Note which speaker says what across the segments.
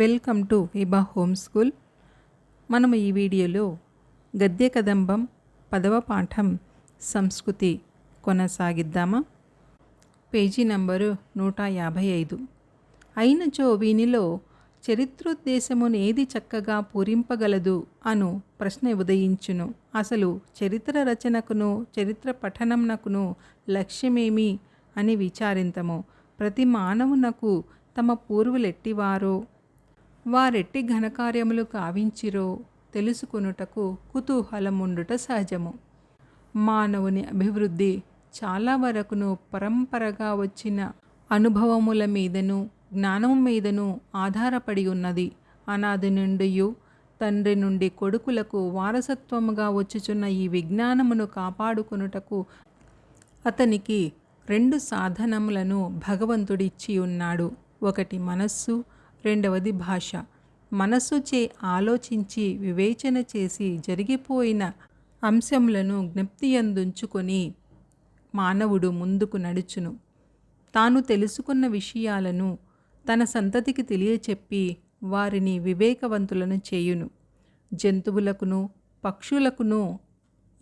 Speaker 1: Welcome to Vibha home school. మనము ఈ వీడియోలో గద్య కదంబం 10వ పాఠం సంస్కృతి కొనసాగిద్దామా. Page number 155. అయినచో వీనిలో చరిత్రోద్దేశమునేది చక్కగా పూరింపగలదు అను ప్రశ్న ఉదయించును. అసలు చరిత్ర రచనకును చరిత్ర పఠనమునకును లక్ష్యమేమి అని విచారింతము. ప్రతి మానవునకు తమ పూర్వులెట్టివారో వారెట్టి ఘనకార్యములు కావించిరో తెలుసుకొనుటకు కుతూహలముండుట సహజము. మానవుని అభివృద్ధి చాలా వరకును పరంపరగా వచ్చిన అనుభవముల మీదను జ్ఞానము మీదను ఆధారపడి ఉన్నది. అనాది నుండియు తండ్రి నుండి కొడుకులకు వారసత్వముగా వచ్చుచున్న ఈ విజ్ఞానమును కాపాడుకొనుటకు అతనికి 2 సాధనములను భగవంతుడిచ్చి ఉన్నాడు. ఒకటి మనస్సు, రెండవది భాష. మనస్సుచే ఆలోచించి వివేచన చేసి జరిగిపోయిన అంశములను జ్ఞప్తియందుంచుకొని మానవుడు ముందుకు నడుచును. తాను తెలుసుకున్న విషయాలను తన సంతతికి తెలియచెప్పి వారిని వివేకవంతులను చేయును. జంతువులకును పక్షులకును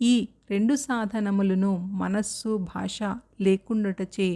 Speaker 1: ఈ 2 సాధనములను మనస్సు భాష లేకుండుటచే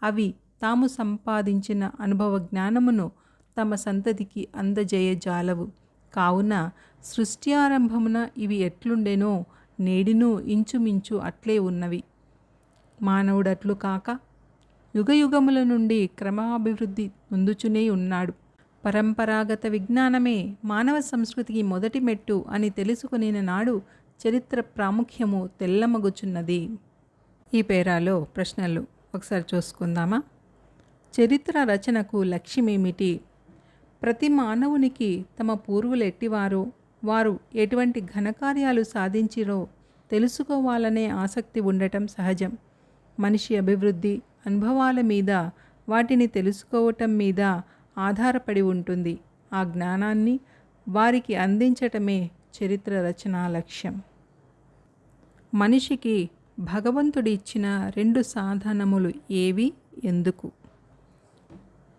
Speaker 1: అవి తాము సంపాదించిన అనుభవ జ్ఞానమును తమ సంతతికి అందజేయజాలవు. కావున సృష్టి ఆరంభమున ఇవి ఎట్లుండెనో నేడినూ ఇంచుమించు అట్లే ఉన్నవి. మానవుడట్లు కాక యుగయుగముల నుండి క్రమాభివృద్ధి పొందుచునే ఉన్నాడు. పరంపరాగత విజ్ఞానమే మానవ సంస్కృతికి మొదటి మెట్టు అని తెలుసుకునిన నాడు చరిత్ర ప్రాముఖ్యము తెల్లమగుచున్నది. ఈ పేరాలో ప్రశ్నలు ఒకసారి చూసుకుందామా. చరిత్ర రచనకు లక్ష్యమేమిటి? ప్రతి మానవునికి తమ పూర్వులు ఎట్టివారో వారు ఎటువంటి ఘనకార్యాలు సాధించిరో తెలుసుకోవాలనే ఆసక్తి ఉండటం సహజం. మనిషి అభివృద్ధి అనుభవాల మీద వాటిని తెలుసుకోవటం మీద ఆధారపడి ఉంటుంది. ఆ జ్ఞానాన్ని వారికి అందించటమే చరిత్ర రచనా లక్ష్యం. మనిషికి భగవంతుడి ఇచ్చిన 2 సాధనములు ఏవి, ఎందుకు?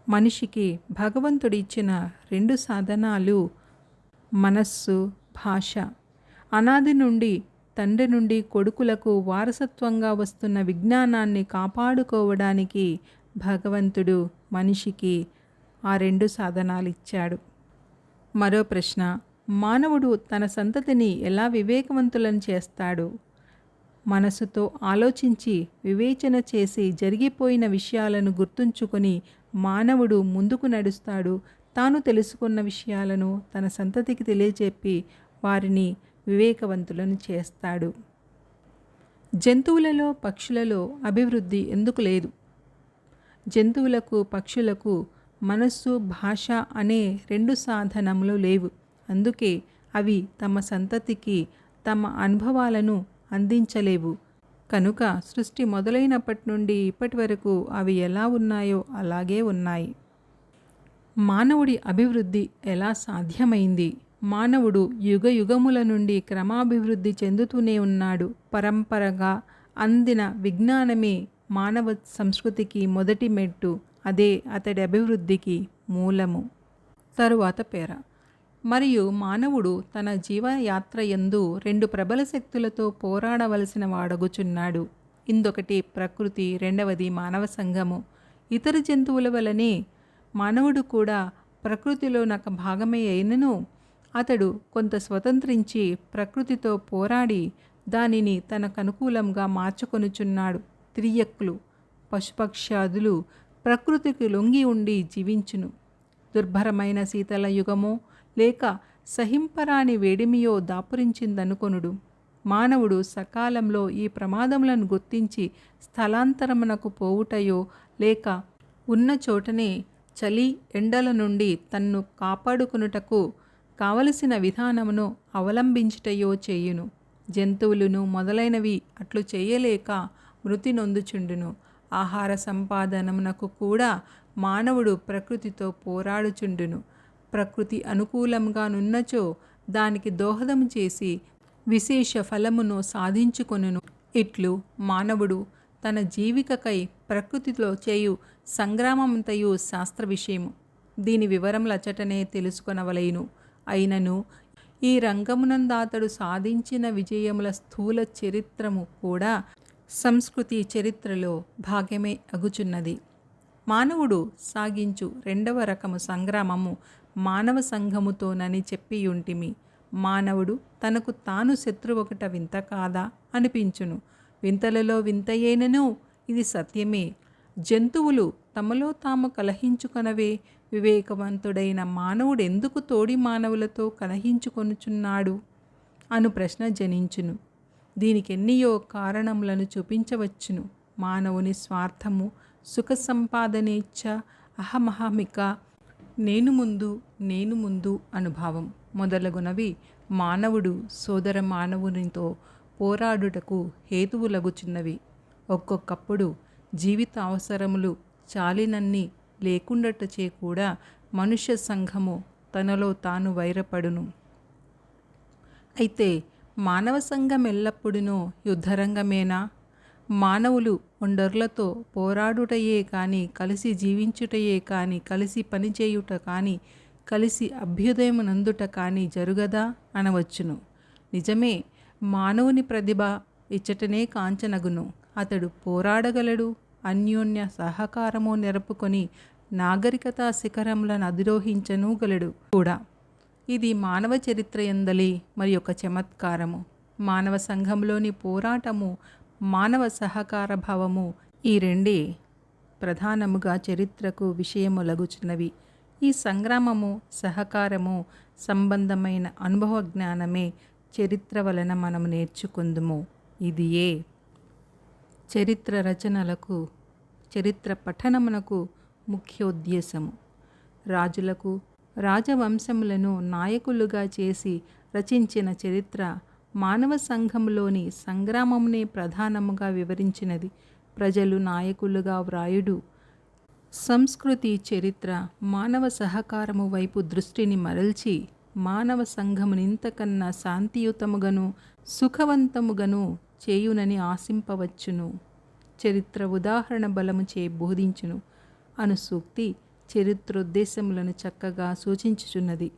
Speaker 1: మనిషికి భగవంతుడి ఇచ్చిన 2 సాధనాలు మనస్సు, భాష. అనాది నుండి తండ్రి నుండి కొడుకులకు వారసత్వంగా వస్తున్న విజ్ఞానాన్ని కాపాడుకోవడానికి భగవంతుడు మనిషికి ఆ 2 సాధనాలు ఇచ్చాడు. మరో ప్రశ్న, మానవుడు తన సంతతిని ఎలా వివేకవంతులను చేస్తాడు? మనసుతో ఆలోచించి వివేచన చేసి జరిగిపోయిన విషయాలను గుర్తుంచుకొని మానవుడు ముందుకు నడుస్తాడు. తాను తెలుసుకున్న విషయాలను తన సంతతికి తెలియజెప్పి వారిని వివేకవంతులను చేస్తాడు. జంతువులలో పక్షులలో అభివృద్ధి ఎందుకు లేదు? జంతువులకు పక్షులకు మనస్సు భాష అనే 2 సాధనములు లేవు. అందుకే అవి తమ సంతతికి తమ అనుభవాలను అందించలేవు. కనుక సృష్టి మొదలైనప్పటి నుండి ఇప్పటి వరకు అవి ఎలా ఉన్నాయో అలాగే ఉన్నాయి. మానవుడి అభివృద్ధి ఎలా సాధ్యమైంది? మానవుడు యుగయుగముల నుండి క్రమాభివృద్ధి చెందుతూనే ఉన్నాడు. పరంపరగా అందిన విజ్ఞానమే మానవ సంస్కృతికి మొదటి మెట్టు. అదే అతడి అభివృద్ధికి మూలము. తరువాత పేర. మరియు మానవుడు తన జీవయాత్రయందు 2 ప్రబల శక్తులతో పోరాడవలసిన వాడగుచున్నాడు. ఇందొకటి ప్రకృతి, రెండవది మానవ సంఘము. ఇతర జంతువుల వలనే మానవుడు కూడా ప్రకృతిలో ఒక భాగమే అయినను అతడు కొంత స్వతంత్రించి ప్రకృతితో పోరాడి దానిని తనకు అనుకూలంగా మార్చుకొనుచున్నాడు. తిర్యక్కులు పశుపక్ష్యాదులు ప్రకృతికి లొంగి ఉండి జీవించును. దుర్భరమైన శీతల యుగమో లేక సహింపరాని వేడిమియో దాపురించిందనుకొనుడు. మానవుడు సకాలంలో ఈ ప్రమాదములను గుర్తించి స్థలాంతరమునకు పోవుటయో లేక ఉన్న చోటనే చలి ఎండల నుండి తన్ను కాపాడుకొనుటకు కావలసిన విధానమును అవలంబించుటయో చేయును. జంతువులను మొదలైనవి అట్లు చేయలేక మృతి నొందుచుండును. ఆహార సంపాదనమునకు కూడా మానవుడు ప్రకృతితో పోరాడుచుండును. ప్రకృతి అనుకూలంగా నున్నచో దానికి దోహదము చేసి విశేష ఫలమును సాధించుకొనును. ఇట్లు మానవుడు తన జీవికకై ప్రకృతిలో చేయు సంగ్రామమంతయు శాస్త్ర విషయము. దీని వివరములచటనే తెలుసుకొనవలెను. అయినను ఈ రంగమునందాతడు సాధించిన విజయముల స్థూల చరిత్రము కూడా సంస్కృతి చరిత్రలో భాగమే అగుచున్నది. మానవుడు సాగించు రెండవ రకము సంగ్రామము మానవ సంఘముతోనని చెప్పియుంటిమి. మానవుడు తనకు తాను శత్రువొకట వింత కాదా అనిపించును. వింతలలో వింతయేనను ఇది సత్యమే. జంతువులు తమలో తాము కలహించుకొనవే. వివేకవంతుడైన మానవుడు ఎందుకు తోడి మానవులతో కలహించుకొనుచున్నాడు అను ప్రశ్న జనించును. దీనికెన్నియో కారణములను చూపించవచ్చును. మానవుని స్వార్థము, సుఖ సంపాదనేచ్ఛ, అహమహమిక, నేను ముందు అనుభావం మొదలగునవి మానవుడు సోదర మానవునితో పోరాడుటకు హేతువులగుచున్నవి. ఒక్కొక్కప్పుడు జీవిత అవసరములు చాలినన్ని లేకుండటచే కూడా మనుష్య సంఘము తనలో తాను వైరపడును. అయితే మానవ సంఘం ఎల్లప్పుడూ యుద్ధరంగమేనా? మానవులు ఒండర్లతో పోరాడుటయే కానీ, కలిసి జీవించుటయే కానీ, కలిసి పనిచేయుట కానీ, కలిసి అభ్యుదయమునందుట కానీ జరుగదా అనవచ్చును. నిజమే, మానవుని ప్రతిభ ఇచ్చటనే కాంచనగును. అతడు పోరాడగలడు, అన్యోన్య సహకారము నెరపుకొని నాగరికతా శిఖరములను అధిరోహించనూగలడు కూడా. ఇది మానవ చరిత్ర యందలి మరి ఒక చమత్కారము. మానవ సంఘంలోని పోరాటము, మానవ సహకార భావము ఈ రెండే ప్రధానముగా చరిత్రకు విషయములగుచున్నవి. ఈ సంగ్రామము, సహకారము సంబంధమైన అనుభవ జ్ఞానమే చరిత్ర వలన మనము నేర్చుకుందుము. ఇదియే చరిత్ర రచనలకు, చరిత్ర పఠనమునకు ముఖ్యోద్దేశము. రాజులకు, రాజవంశములను నాయకులుగా చేసి రచించిన చరిత్ర మానవ సంఘంలోని సంగ్రామమునే ప్రధానముగా వివరించినది. ప్రజలు నాయకులుగా వ్రాయుడు. సంస్కృతి చరిత్ర మానవ సహకారము వైపు దృష్టిని మరల్చి మానవ సంఘమునింతకన్నా శాంతియుతముగను సుఖవంతముగను చేయునని ఆశింపవచ్చును. చరిత్ర ఉదాహరణ బలముచే బోధించును అను సూక్తి చరిత్రోద్దేశములను చక్కగా సూచించుచున్నది.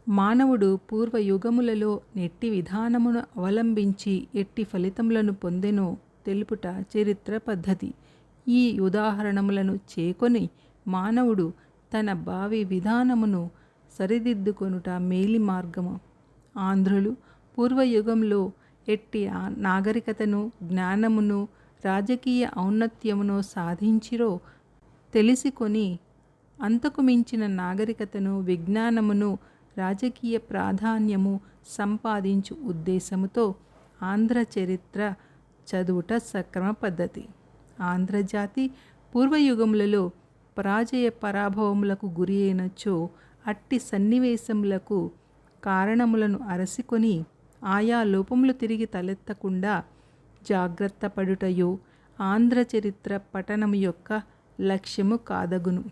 Speaker 1: మానవుడు పూర్వయుగములలో నెట్టి విధానమును అవలంబించి ఎట్టి ఫలితములను పొందెనో తెలుపుట చరిత్ర పద్ధతి. ఈ ఉదాహరణములను చేకొని మానవుడు తన భావి విధానమును సరిదిద్దుకొనుట మేలి మార్గము. ఆంధ్రులు పూర్వయుగంలో ఎట్టి నాగరికతను, జ్ఞానమును, రాజకీయ ఔన్నత్యమును సాధించిరో తెలిసికొని అంతకు మించిన నాగరికతను, విజ్ఞానమును, రాజకీయ ప్రాధాన్యము సంపాదించు ఉద్దేశముతో ఆంధ్ర చరిత్ర చదువుట సక్రమ పద్ధతి. ఆంధ్రజాతి పూర్వయుగములలో పరాజయ పరాభవములకు గురి అయినచో అట్టి సన్నివేశములకు కారణములను అరసికొని ఆయా లోపములు తిరిగి తలెత్తకుండా జాగ్రత్త పడుటయు ఆంధ్ర చరిత్ర పఠనము యొక్క లక్ష్యము కాదగును.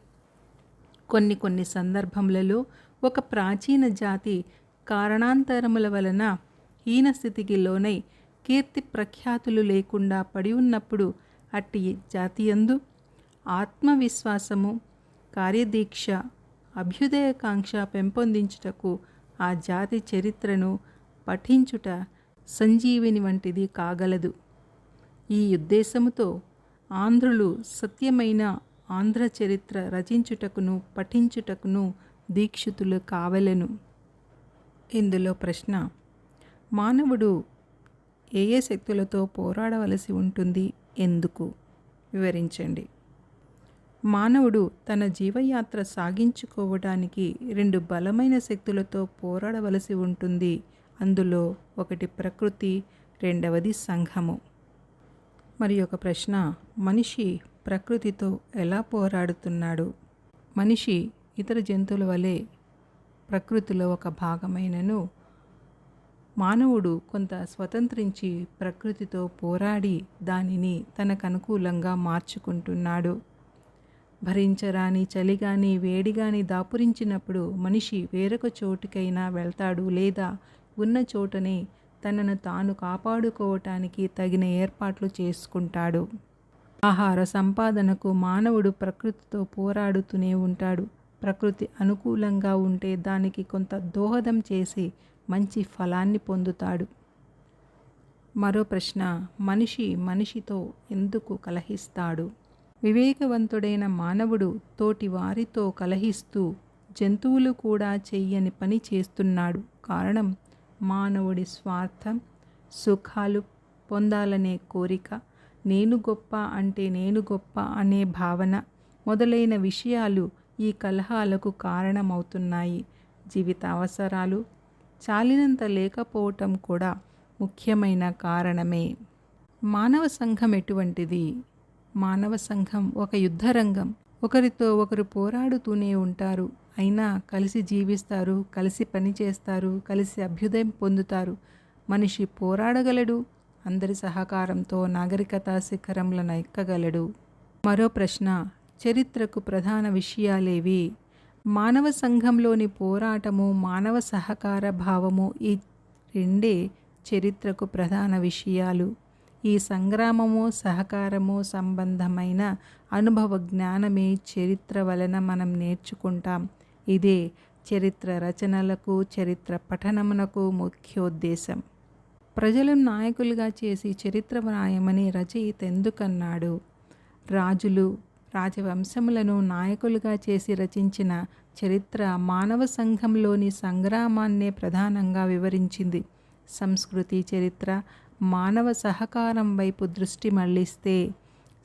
Speaker 1: కొన్ని సందర్భములలో ఒక ప్రాచీన జాతి కారణాంతరముల వలన హీనస్థితికి లోనై కీర్తి ప్రఖ్యాతులు లేకుండా పడి ఉన్నప్పుడు అట్టి జాతియందు ఆత్మవిశ్వాసము, కార్యదీక్ష, అభ్యుదయకాంక్ష పెంపొందించుటకు ఆ జాతి చరిత్రను పఠించుట సంజీవిని వంటిది కాగలదు. ఈ ఉద్దేశముతో ఆంధ్రులు సత్యమైన ఆంధ్ర చరిత్ర రచించుటకును పఠించుటకును దీక్షితులు కావలెను. ఇందులో ప్రశ్న: మానవుడు ఏ ఏ శక్తులతో పోరాడవలసి ఉంటుంది, ఎందుకు? వివరించండి. మానవుడు తన జీవయాత్ర సాగించుకోవడానికి రెండు బలమైన శక్తులతో పోరాడవలసి ఉంటుంది. అందులో ఒకటి ప్రకృతి, రెండవది సంఘము. మరి ఒక ప్రశ్న: మనిషి ప్రకృతితో ఎలా పోరాడుతున్నాడు? మనిషి ఇతర జంతువుల వలె ప్రకృతిలో ఒక భాగమైనను మానవుడు కొంత స్వతంత్రించి ప్రకృతితో పోరాడి దానిని తనకు అనుకూలంగా మార్చుకుంటున్నాడు. భరించరాని చలిగాని వేడిగాని దాపురించినప్పుడు మనిషి వేరొక చోటుకైనా వెళ్తాడు, లేదా ఉన్న చోటనే తనను తాను కాపాడుకోవటానికి తగిన ఏర్పాట్లు చేసుకుంటాడు. ఆహార సంపాదనకు మానవుడు ప్రకృతితో పోరాడుతూనే ఉంటాడు. ప్రకృతి అనుకూలంగా ఉంటే దానికి కొంత దోహదం చేసి మంచి ఫలాన్ని పొందుతాడు. మరో ప్రశ్న, మనిషి మనిషితో ఎందుకు కలహిస్తాడు? వివేకవంతుడైన మానవుడు తోటి వారితో కలహిస్తూ జంతువులు కూడా చెయ్యని పని చేస్తున్నాడు. కారణం మానవుడి స్వార్థం, సుఖాలు పొందాలనే కోరిక, నేను గొప్ప అంటే నేను గొప్ప అనే భావన మొదలైన విషయాలు ఈ కలహాలకు కారణమవుతున్నాయి. జీవిత అవసరాలు చాలినంత లేకపోవటం కూడా ముఖ్యమైన కారణమే. మానవ సంఘం ఎటువంటిది? మానవ సంఘం ఒక యుద్ధరంగం. ఒకరితో ఒకరు పోరాడుతూనే ఉంటారు. అయినా కలిసి జీవిస్తారు, కలిసి పనిచేస్తారు, కలిసి అభ్యుదయం పొందుతారు. మనిషి పోరాడగలడు, అందరి సహకారంతో నాగరికతా శిఖరంలను ఎక్కగలడు. మరో ప్రశ్న, చరిత్రకు ప్రధాన విషయాలేవి? మానవ సంఘంలోని పోరాటము, మానవ సహకార భావము ఈ రెండే చరిత్రకు ప్రధాన విషయాలు. ఈ సంగ్రామము, సహకారము సంబంధమైన అనుభవ జ్ఞానమే చరిత్ర వలన మనం నేర్చుకుంటాం. ఇదే చరిత్ర రచనలకు, చరిత్ర పఠనమునకు ముఖ్యోద్దేశం. ప్రజలను నాయకులుగా చేసి చరిత్ర వ్రాయమని రచయిత ఎందుకన్నాడు? రాజులు, రాజవంశములను నాయకులుగా చేసి రచించిన చరిత్ర మానవ సంఘంలోని సంగ్రామాన్నే ప్రధానంగా వివరించింది. సంస్కృతి చరిత్ర మానవ సహకారం వైపు దృష్టి మళ్లిస్తే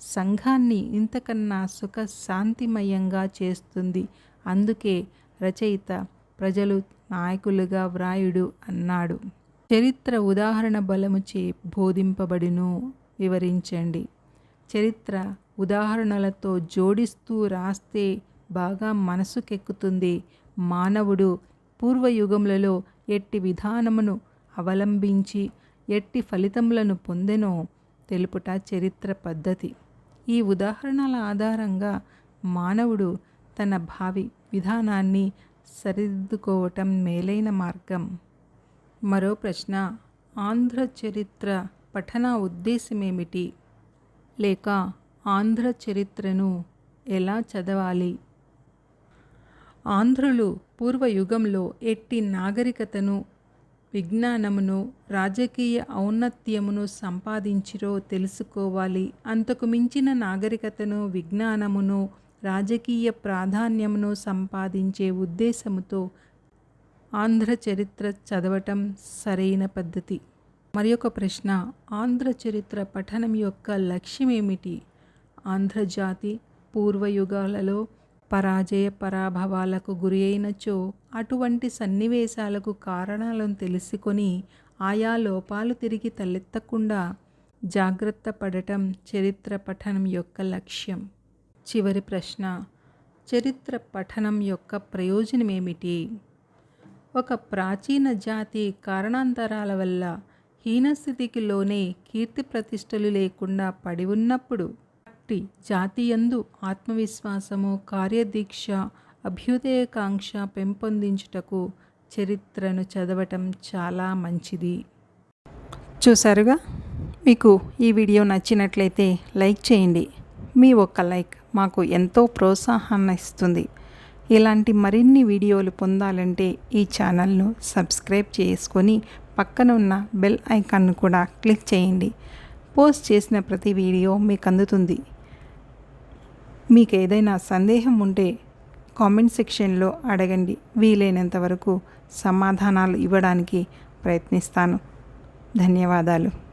Speaker 1: సంఘాన్ని ఇంతకన్నా సుఖ శాంతిమయంగా చేస్తుంది. అందుకే రచయిత ప్రజలు నాయకులుగా వ్రాయుడు అన్నాడు. చరిత్ర ఉదాహరణ బలముచే బోధింపబడును. వివరించండి. చరిత్ర ఉదాహరణలతో జోడిస్తూ రాస్తే బాగా మనసుకెక్కుతుంది. మానవుడు పూర్వయుగములలో ఎట్టి విధానమును అవలంబించి ఎట్టి ఫలితములను పొందెనో తెలుపుట చరిత్ర పద్ధతి. ఈ ఉదాహరణల ఆధారంగా మానవుడు తన భావి విధానాన్ని సరిదిద్దుకోవటం మేలైన మార్గం. మరో ప్రశ్న, ఆంధ్ర చరిత్ర పఠన ఉద్దేశమేమిటి? లేక ఆంధ్ర చరిత్రను ఎలా చదవాలి? ఆంధ్రులు పూర్వయుగంలో ఎట్టి నాగరికతను, విజ్ఞానమును, రాజకీయ ఔన్నత్యమును సంపాదించిరో తెలుసుకోవాలి. అంతకు మించిన నాగరికతను, విజ్ఞానమును, రాజకీయ ప్రాధాన్యమును సంపాదించే ఉద్దేశముతో ఆంధ్ర చరిత్ర చదవటం సరైన పద్ధతి. మరి ఒక ప్రశ్న, ఆంధ్ర చరిత్ర పఠనం యొక్క లక్ష్యమేమిటి? ఆంధ్రజాతి పూర్వయుగాలలో పరాజయ పరాభవాలకు గురి అయినచో అటువంటి సన్నివేశాలకు కారణాలను తెలుసుకొని ఆయా లోపాలు తిరిగి తలెత్తకుండా జాగ్రత్త పడటం చరిత్ర పఠనం యొక్క లక్ష్యం. చివరి ప్రశ్న, చరిత్ర పఠనం యొక్క ప్రయోజనమేమిటి? ఒక ప్రాచీన జాతి కారణాంతరాల వల్ల హీనస్థితికి లోనే కీర్తి ప్రతిష్టలు లేకుండా పడి ఉన్నప్పుడు జాతియందు ఆత్మవిశ్వాసము, కార్యదీక్ష, అభ్యుదయకాంక్ష పెంపొందించుటకు చరిత్రను చదవటం చాలా మంచిది. చూసారుగా, మీకు ఈ వీడియో నచ్చినట్లయితే లైక్ చేయండి. మీ ఒక్క లైక్ మాకు ఎంతో ప్రోత్సాహాన్ని ఇస్తుంది. ఇలాంటి మరిన్ని వీడియోలు పొందాలంటే ఈ ఛానల్ను సబ్స్క్రైబ్ చేసుకొని పక్కన ఉన్న బెల్ ఐకాన్ను కూడా క్లిక్ చేయండి. పోస్ట్ చేసిన ప్రతి వీడియో మీకు అందుతుంది. మీకు ఏదైనా సందేహం ఉంటే కామెంట్ సెక్షన్లో అడగండి. వీలైనంత వరకు సమాధానాలు ఇవ్వడానికి ప్రయత్నిస్తాను. ధన్యవాదాలు.